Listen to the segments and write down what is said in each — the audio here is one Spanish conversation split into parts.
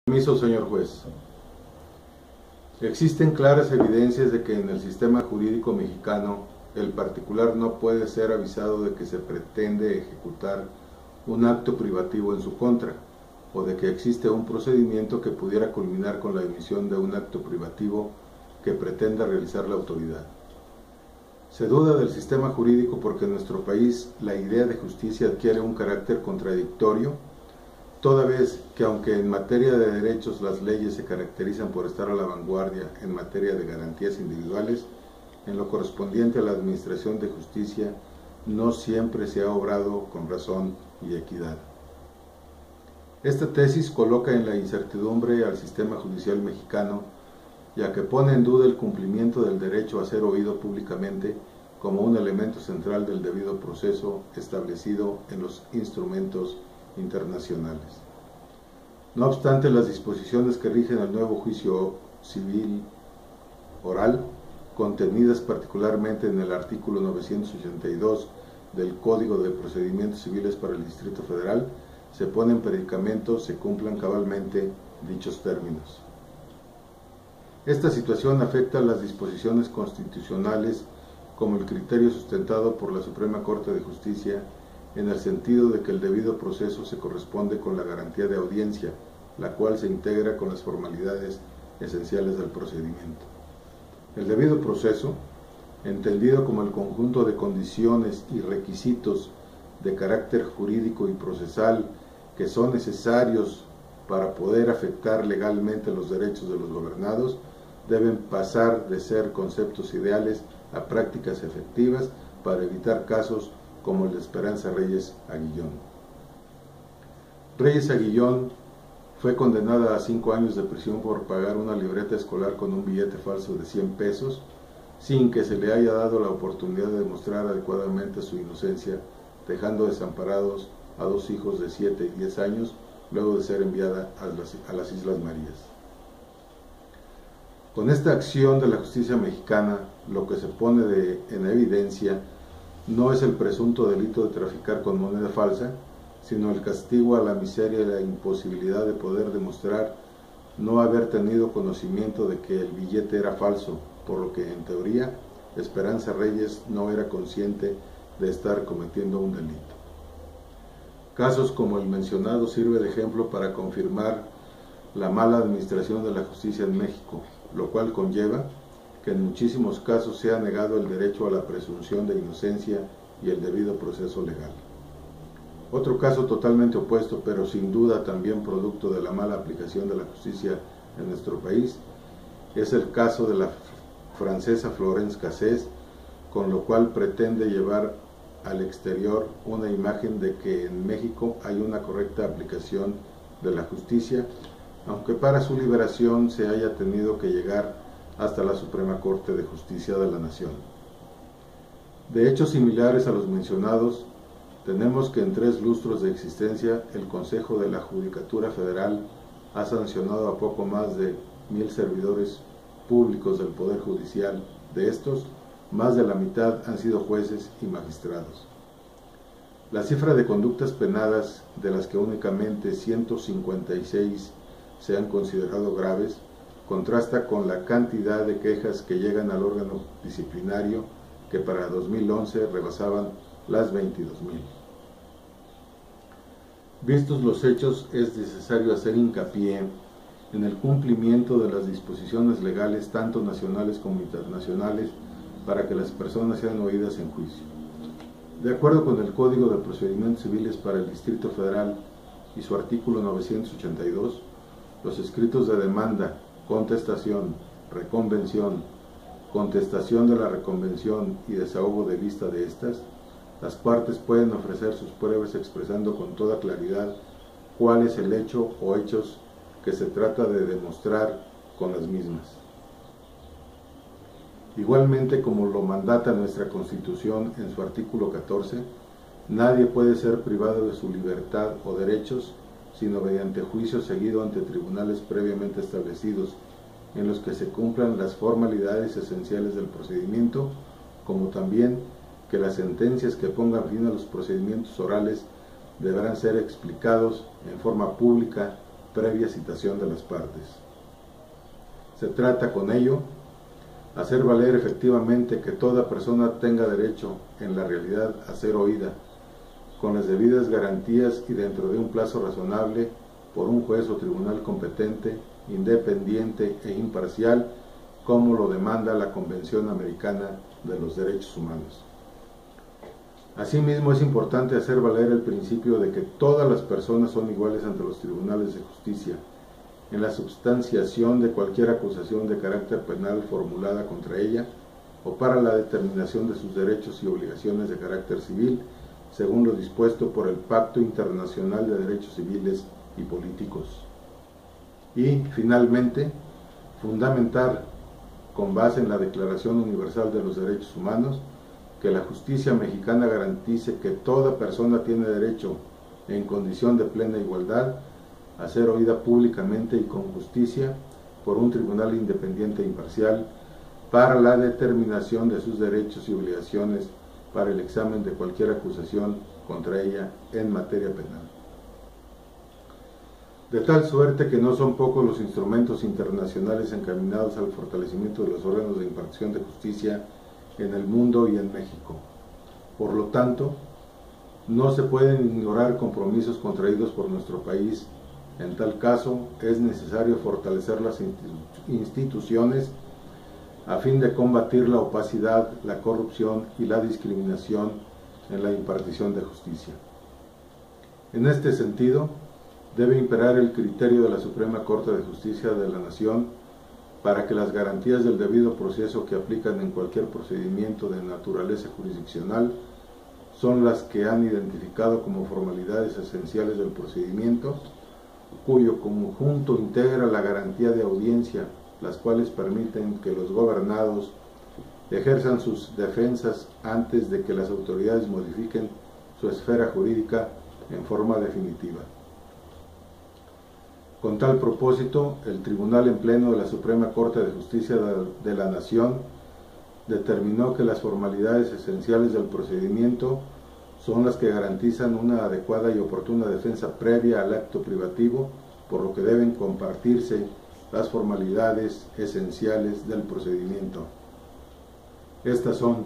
Permiso, señor juez. Existen claras evidencias de que en el sistema jurídico mexicano el particular no puede ser avisado de que se pretende ejecutar un acto privativo en su contra, o de que existe un procedimiento que pudiera culminar con la emisión de un acto privativo que pretenda realizar la autoridad. Se duda del sistema jurídico porque en nuestro país la idea de justicia adquiere un carácter contradictorio, toda vez que aunque en materia de derechos las leyes se caracterizan por estar a la vanguardia en materia de garantías individuales, en lo correspondiente a la administración de justicia no siempre se ha obrado con razón y equidad. Esta tesis coloca en la incertidumbre al sistema judicial mexicano, ya que pone en duda el cumplimiento del derecho a ser oído públicamente como un elemento central del debido proceso establecido en los instrumentos internacionales. No obstante, las disposiciones que rigen el nuevo juicio civil oral, contenidas particularmente en el artículo 982 del Código de Procedimientos Civiles para el Distrito Federal, se pone en predicamento se cumplan cabalmente dichos términos. Esta situación afecta a las disposiciones constitucionales como el criterio sustentado por la Suprema Corte de Justicia en el sentido de que el debido proceso se corresponde con la garantía de audiencia, la cual se integra con las formalidades esenciales del procedimiento. El debido proceso, entendido como el conjunto de condiciones y requisitos de carácter jurídico y procesal que son necesarios para poder afectar legalmente los derechos de los gobernados, deben pasar de ser conceptos ideales a prácticas efectivas para evitar casos como el de Esperanza Reyes Aguillón. Reyes Aguillón fue condenada a 5 años de prisión por pagar una libreta escolar con un billete falso de 100 pesos, sin que se le haya dado la oportunidad de demostrar adecuadamente su inocencia, dejando desamparados a 2 hijos de 7 y 10 años, luego de ser enviada a las Islas Marías. Con esta acción de la justicia mexicana, lo que se pone en evidencia no es el presunto delito de traficar con moneda falsa, sino el castigo a la miseria y la imposibilidad de poder demostrar no haber tenido conocimiento de que el billete era falso, por lo que en teoría Esperanza Reyes no era consciente de estar cometiendo un delito. Casos como el mencionado sirve de ejemplo para confirmar la mala administración de la justicia en México, lo cual conlleva que en muchísimos casos se ha negado el derecho a la presunción de inocencia y el debido proceso legal. Otro caso totalmente opuesto, pero sin duda también producto de la mala aplicación de la justicia en nuestro país, es el caso de la francesa Florence Cassés, con lo cual pretende llevar al exterior una imagen de que en México hay una correcta aplicación de la justicia, aunque para su liberación se haya tenido que llegar hasta la Suprema Corte de Justicia de la Nación. De hechos similares a los mencionados, tenemos que en 3 lustros de existencia el Consejo de la Judicatura Federal ha sancionado a poco más de 1000 servidores públicos del Poder Judicial. De estos, más de la mitad han sido jueces y magistrados. La cifra de conductas penadas, de las que únicamente 156 se han considerado graves, contrasta con la cantidad de quejas que llegan al órgano disciplinario, que para 2011 rebasaban las 22,000. Vistos los hechos, es necesario hacer hincapié en el cumplimiento de las disposiciones legales, tanto nacionales como internacionales, para que las personas sean oídas en juicio. De acuerdo con el Código de Procedimientos Civiles para el Distrito Federal y su artículo 982, los escritos de demanda, contestación, reconvención, contestación de la reconvención y desahogo de vista de estas, las partes pueden ofrecer sus pruebas expresando con toda claridad cuál es el hecho o hechos que se trata de demostrar con las mismas. Igualmente, como lo mandata nuestra Constitución en su artículo 14, nadie puede ser privado de su libertad o derechos sino mediante juicio seguido ante tribunales previamente establecidos, en los que se cumplan las formalidades esenciales del procedimiento, como también que las sentencias que pongan fin a los procedimientos orales deberán ser explicados en forma pública previa citación de las partes. Se trata con ello hacer valer efectivamente que toda persona tenga derecho en la realidad a ser oída, con las debidas garantías y dentro de un plazo razonable por un juez o tribunal competente, independiente e imparcial, como lo demanda la Convención Americana de los Derechos Humanos. Asimismo, es importante hacer valer el principio de que todas las personas son iguales ante los tribunales de justicia, en la substanciación de cualquier acusación de carácter penal formulada contra ella, o para la determinación de sus derechos y obligaciones de carácter civil, según lo dispuesto por el Pacto Internacional de Derechos Civiles y Políticos. Y, finalmente, fundamentar, con base en la Declaración Universal de los Derechos Humanos, que la justicia mexicana garantice que toda persona tiene derecho, en condición de plena igualdad, a ser oída públicamente y con justicia por un tribunal independiente e imparcial para la determinación de sus derechos y obligaciones para el examen de cualquier acusación contra ella en materia penal. De tal suerte que no son pocos los instrumentos internacionales encaminados al fortalecimiento de los órganos de impartición de justicia en el mundo y en México. Por lo tanto, no se pueden ignorar compromisos contraídos por nuestro país. En tal caso, es necesario fortalecer las instituciones a fin de combatir la opacidad, la corrupción y la discriminación en la impartición de justicia. En este sentido, debe imperar el criterio de la Suprema Corte de Justicia de la Nación para que las garantías del debido proceso que aplican en cualquier procedimiento de naturaleza jurisdiccional son las que han identificado como formalidades esenciales del procedimiento, cuyo conjunto integra la garantía de audiencia, las cuales permiten que los gobernados ejerzan sus defensas antes de que las autoridades modifiquen su esfera jurídica en forma definitiva. Con tal propósito, el Tribunal en Pleno de la Suprema Corte de Justicia de la Nación determinó que las formalidades esenciales del procedimiento son las que garantizan una adecuada y oportuna defensa previa al acto privativo, por lo que deben compartirse las formalidades esenciales del procedimiento. Estas son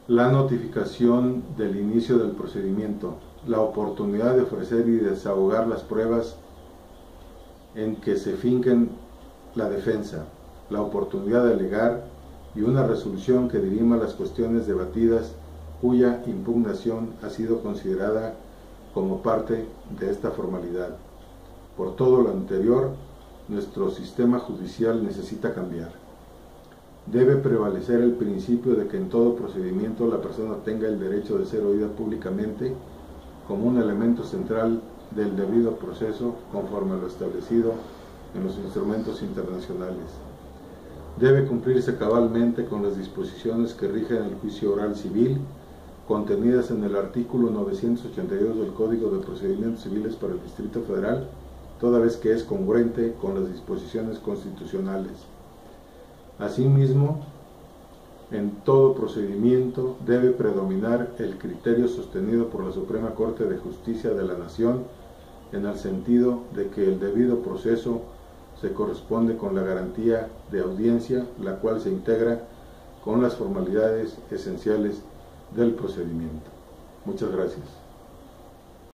la notificación del inicio del procedimiento, la oportunidad de ofrecer y desahogar las pruebas en que se finquen la defensa, la oportunidad de alegar y una resolución que dirima las cuestiones debatidas cuya impugnación ha sido considerada como parte de esta formalidad. Por todo lo anterior, nuestro sistema judicial necesita cambiar. Debe prevalecer el principio de que en todo procedimiento la persona tenga el derecho de ser oída públicamente como un elemento central del debido proceso conforme a lo establecido en los instrumentos internacionales. Debe cumplirse cabalmente con las disposiciones que rigen el juicio oral civil, contenidas en el artículo 982 del Código de Procedimientos Civiles para el Distrito Federal, toda vez que es congruente con las disposiciones constitucionales. Asimismo, en todo procedimiento debe predominar el criterio sostenido por la Suprema Corte de Justicia de la Nación, en el sentido de que el debido proceso se corresponde con la garantía de audiencia, la cual se integra con las formalidades esenciales del procedimiento. Muchas gracias.